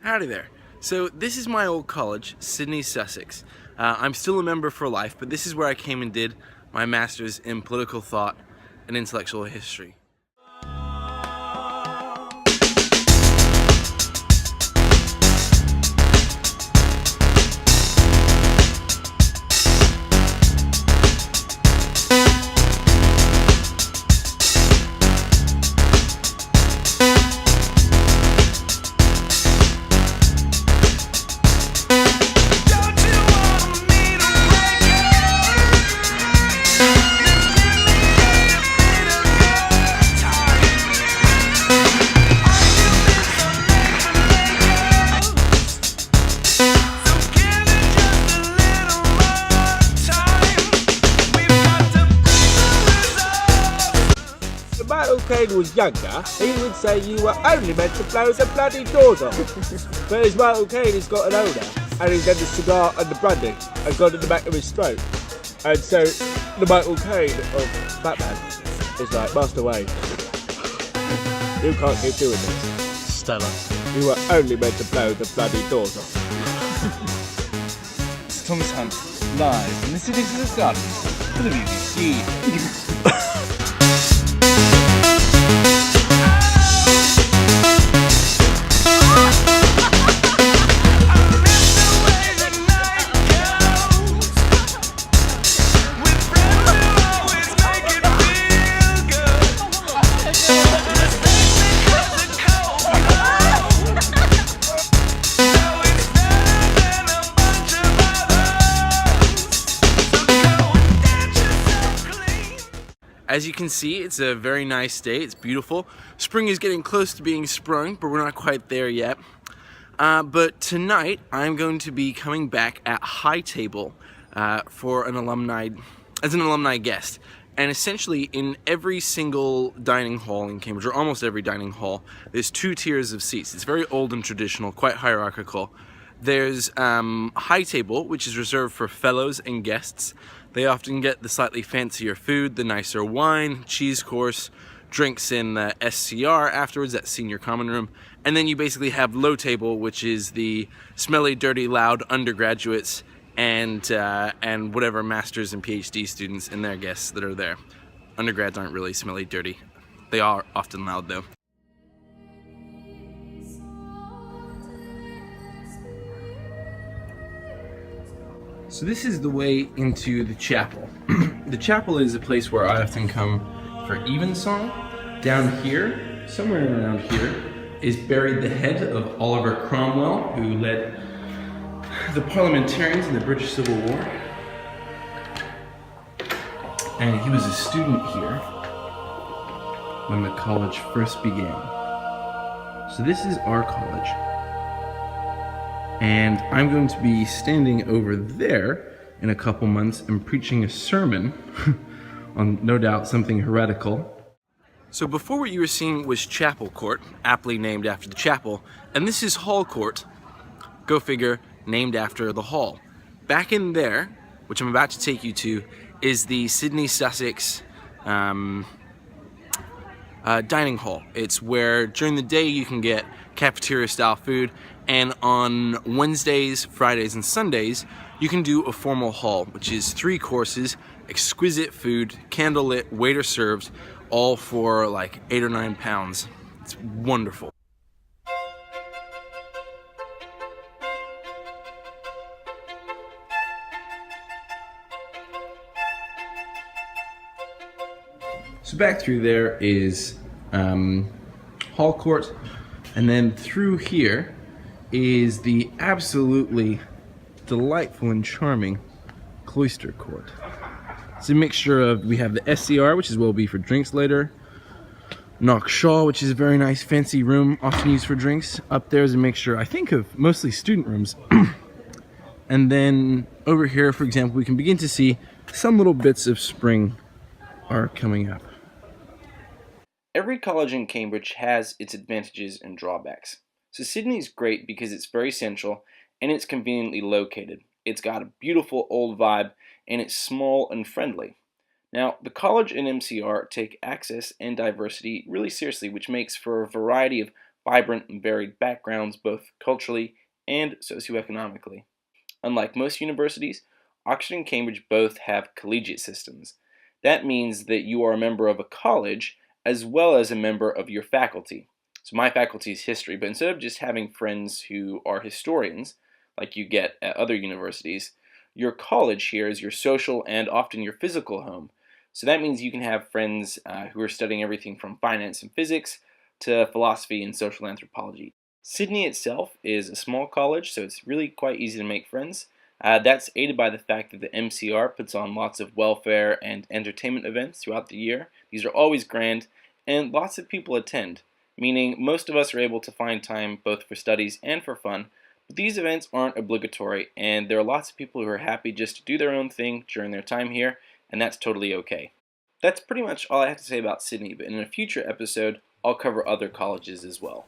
Howdy there. So this is my old college, Sydney, Sussex. I'm still a member for life, but this is where I came and did my master's in political thought and intellectual history. When Michael Caine was younger, he would say you were only meant to blow the bloody doors off. But as Michael Caine has got an older, and he's had the cigar and the brandy and gone in the back of his throat. And so the Michael Caine of Batman is like, Master Wayne, you can't keep doing this. Stella. You were only meant to blow the bloody doors off. It's T.W.S Hunt, live from the cities of Gardens for the BBC. As you can see, it's a very nice day. It's beautiful. Spring is getting close to being sprung, but we're not quite there yet. But tonight, I'm going to be coming back at High Table for an alumni guest. And essentially, in every single dining hall in Cambridge, or almost every dining hall, there's two tiers of seats. It's very old and traditional, quite hierarchical. There's High Table, which is reserved for fellows and guests. They often get the slightly fancier food, the nicer wine, cheese course, drinks in the SCR afterwards, that senior common room. And then you basically have Low Table, which is the smelly, dirty, loud undergraduates and whatever masters and PhD students and their guests that are there. Undergrads aren't really smelly, dirty. They are often loud though. So this is the way into the chapel. The chapel is a place where I often come for evensong. Down here, somewhere around here, is buried the head of Oliver Cromwell, who led the parliamentarians in the British Civil War. And he was a student here when the college first began. So this is our college. And I'm going to be standing over there in a couple months and preaching a sermon on no doubt something heretical. So before what you were seeing was Chapel Court, aptly named after the chapel, and this is Hall Court, go figure, named after the hall. Back in there, which I'm about to take you to, is the Sydney Sussex dining hall. It's where during the day you can get cafeteria style food, and on Wednesdays, Fridays, and Sundays you can do a formal hall, which is 3 courses, exquisite food, candlelit, waiter served, all for like £8 or £9. It's wonderful. So back through there is Hall Court, and then through here is the absolutely delightful and charming Cloister Court. It's a mixture of, we have the SCR, which is will be for drinks later, Knock Shaw, which is a very nice fancy room, often used for drinks. Up there is a mixture, I think, of mostly student rooms. And then over here, for example, we can begin to see some little bits of spring are coming up. Every college in Cambridge has its advantages and drawbacks. So Sydney is great because it's very central and it's conveniently located. It's got a beautiful old vibe and it's small and friendly. Now, the college and MCR take access and diversity really seriously, which makes for a variety of vibrant and varied backgrounds both culturally and socioeconomically. Unlike most universities, Oxford and Cambridge both have collegiate systems. That means that you are a member of a college as well as a member of your faculty. So my faculty is history, but instead of just having friends who are historians, like you get at other universities, your college here is your social and often your physical home. So that means you can have friends who are studying everything from finance and physics to philosophy and social anthropology. Sydney itself is a small college, so it's really quite easy to make friends. That's aided by the fact that the MCR puts on lots of welfare and entertainment events throughout the year. These are always grand, and lots of people attend, meaning most of us are able to find time both for studies and for fun. But these events aren't obligatory, and there are lots of people who are happy just to do their own thing during their time here, and that's totally okay. That's pretty much all I have to say about Sydney, but in a future episode, I'll cover other colleges as well.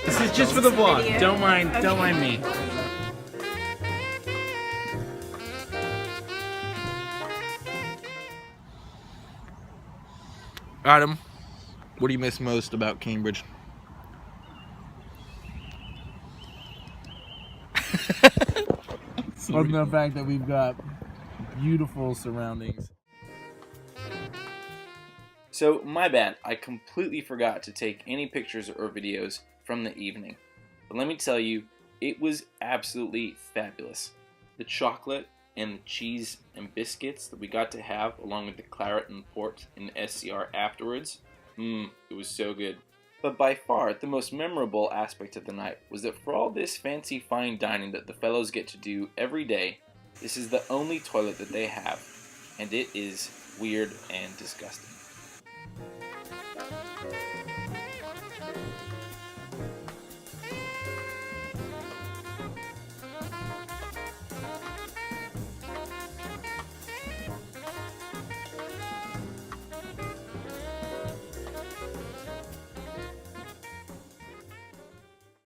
This is just for the vlog. Don't mind me. Adam, what do you miss most about Cambridge? Other than the fact that we've got beautiful surroundings. So, my bad, I completely forgot to take any pictures or videos from the evening. But let me tell you, it was absolutely fabulous. The chocolate and the cheese and biscuits that we got to have along with the claret and port in the SCR afterwards, it was so good. But by far, the most memorable aspect of the night was that for all this fancy fine dining that the fellows get to do every day, this is the only toilet that they have, and it is weird and disgusting.